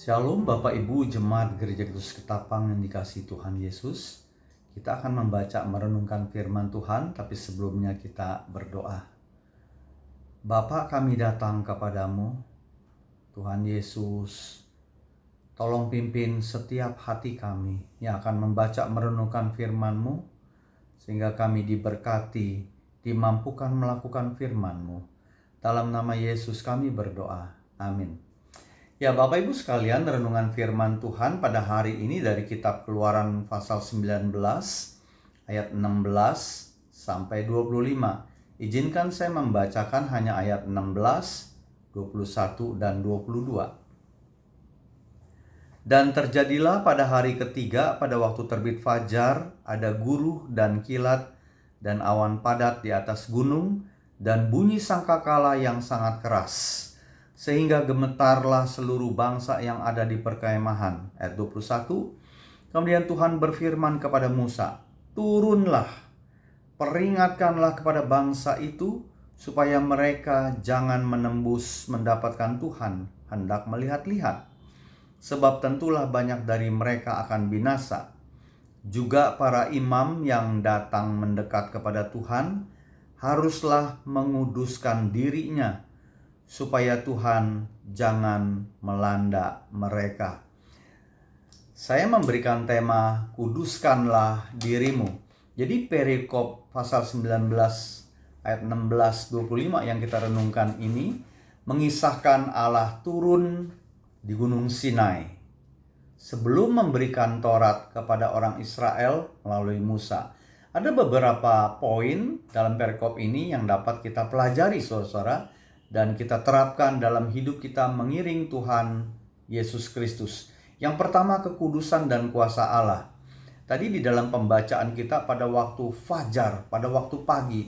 Shalom Bapak Ibu Jemaat Gereja Kristus Ketapang yang dikasihi Tuhan Yesus. Kita akan membaca merenungkan firman Tuhan, tapi sebelumnya kita berdoa. Bapa, kami datang kepadamu, Tuhan Yesus. Tolong pimpin setiap hati kami yang akan membaca merenungkan firman-Mu, sehingga kami diberkati, dimampukan melakukan firman-Mu. Dalam nama Yesus kami berdoa. Amin. Ya Bapak Ibu sekalian, renungan firman Tuhan pada hari ini dari kitab Keluaran pasal 19 ayat 16 sampai 25. Izinkan saya membacakan hanya ayat 16, 21 dan 22. Dan terjadilah pada hari ketiga pada waktu terbit fajar ada guruh dan kilat dan awan padat di atas gunung dan bunyi sangkakala yang sangat keras, sehingga gemetarlah seluruh bangsa yang ada di perkemahan. Ayat 21. Kemudian Tuhan berfirman kepada Musa, turunlah, peringatkanlah kepada bangsa itu, supaya mereka jangan menembus mendapatkan Tuhan hendak melihat-lihat. Sebab tentulah banyak dari mereka akan binasa. Juga para imam yang datang mendekat kepada Tuhan, haruslah menguduskan dirinya, supaya Tuhan jangan melanda mereka. Saya memberikan tema kuduskanlah dirimu. Jadi perikop pasal 19 ayat 16-25 yang kita renungkan ini mengisahkan Allah turun di Gunung Sinai sebelum memberikan Taurat kepada orang Israel melalui Musa. Ada beberapa poin dalam perikop ini yang dapat kita pelajari saudara-saudara, dan kita terapkan dalam hidup kita mengiring Tuhan Yesus Kristus. Yang pertama, kekudusan dan kuasa Allah. Tadi di dalam pembacaan kita pada waktu fajar, pada waktu pagi,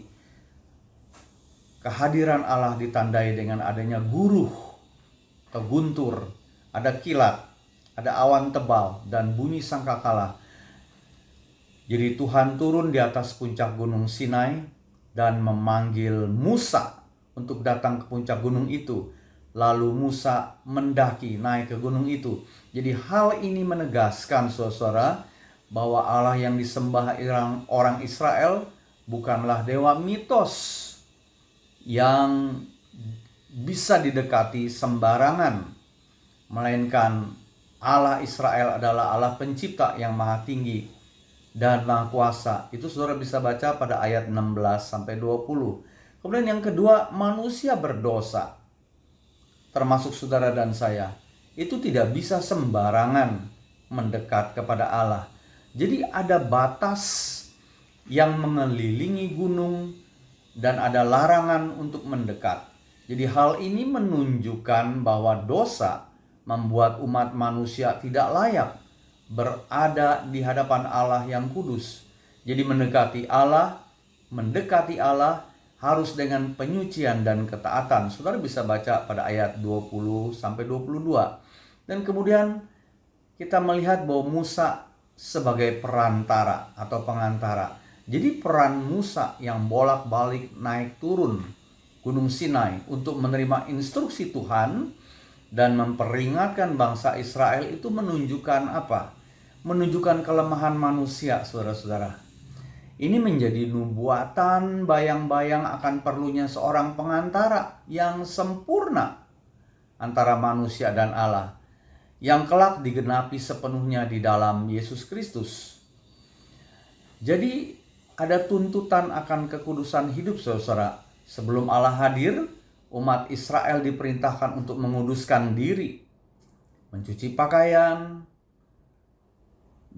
kehadiran Allah ditandai dengan adanya guruh atau guntur, ada kilat, ada awan tebal dan bunyi sangkakala. Jadi Tuhan turun di atas puncak gunung Sinai dan memanggil Musa untuk datang ke puncak gunung itu. Lalu Musa mendaki naik ke gunung itu. Jadi hal ini menegaskan saudara bahwa Allah yang disembah orang Israel bukanlah dewa mitos yang bisa didekati sembarangan, melainkan Allah Israel adalah Allah pencipta yang maha tinggi dan maha kuasa. Itu saudara bisa baca pada ayat 16-20. Kemudian yang kedua, manusia berdosa, termasuk saudara dan saya, itu tidak bisa sembarangan mendekat kepada Allah. Jadi ada batas yang mengelilingi gunung dan ada larangan untuk mendekat. Jadi hal ini menunjukkan bahwa dosa membuat umat manusia tidak layak berada di hadapan Allah yang kudus. Jadi mendekati Allah harus dengan penyucian dan ketaatan. Saudara bisa baca pada ayat 20-22. Dan kemudian kita melihat bahwa Musa sebagai perantara atau pengantara. Jadi peran Musa yang bolak-balik naik turun Gunung Sinai untuk menerima instruksi Tuhan dan memperingatkan bangsa Israel itu menunjukkan apa? Menunjukkan kelemahan manusia, saudara-saudara. Ini menjadi nubuatan bayang-bayang akan perlunya seorang pengantara yang sempurna antara manusia dan Allah, yang kelak digenapi sepenuhnya di dalam Yesus Kristus. Jadi ada tuntutan akan kekudusan hidup saudara. Sebelum Allah hadir, umat Israel diperintahkan untuk menguduskan diri, mencuci pakaian,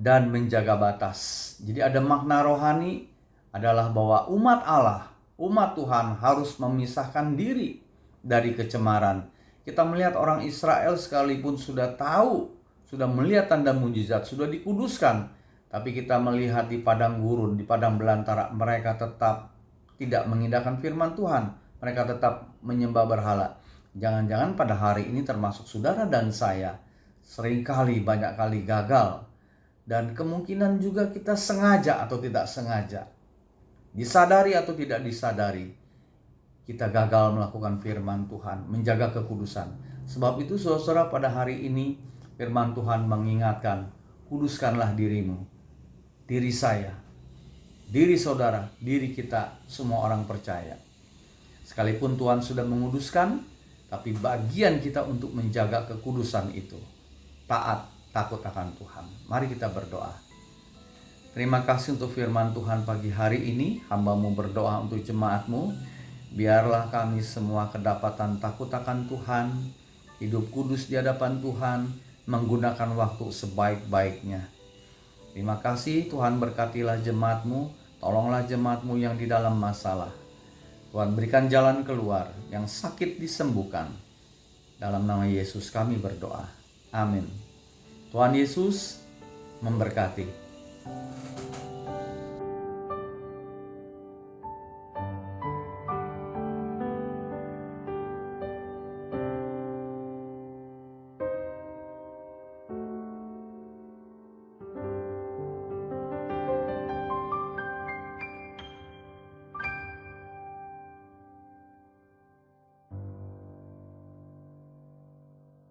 dan menjaga batas. Jadi ada makna rohani adalah bahwa umat Allah, umat Tuhan harus memisahkan diri dari kecemaran. Kita melihat orang Israel sekalipun sudah tahu, sudah melihat tanda mujizat, sudah dikuduskan, tapi kita melihat di padang gurun, di padang belantara, mereka tetap tidak mengindahkan firman Tuhan. Mereka tetap menyembah berhala. Jangan-jangan pada hari ini termasuk saudara dan saya seringkali banyak kali gagal. Dan kemungkinan juga kita sengaja atau tidak sengaja, disadari atau tidak disadari, kita gagal melakukan firman Tuhan, menjaga kekudusan. Sebab itu saudara, pada hari ini firman Tuhan mengingatkan, kuduskanlah dirimu, diri saya, diri saudara, diri kita, semua orang percaya. Sekalipun Tuhan sudah menguduskan, tapi bagian kita untuk menjaga kekudusan itu. Taat, takut akan Tuhan. Mari kita berdoa. Terima kasih untuk firman Tuhan pagi hari ini. Hamba-Mu berdoa untuk jemaat-Mu. Biarlah kami semua kedapatan takut akan Tuhan, hidup kudus di hadapan Tuhan, menggunakan waktu sebaik-baiknya. Terima kasih Tuhan, berkatilah jemaat-Mu. Tolonglah jemaat-Mu yang di dalam masalah. Tuhan berikan jalan keluar, yang sakit disembuhkan. Dalam nama Yesus kami berdoa. Amin. Tuhan Yesus memberkati.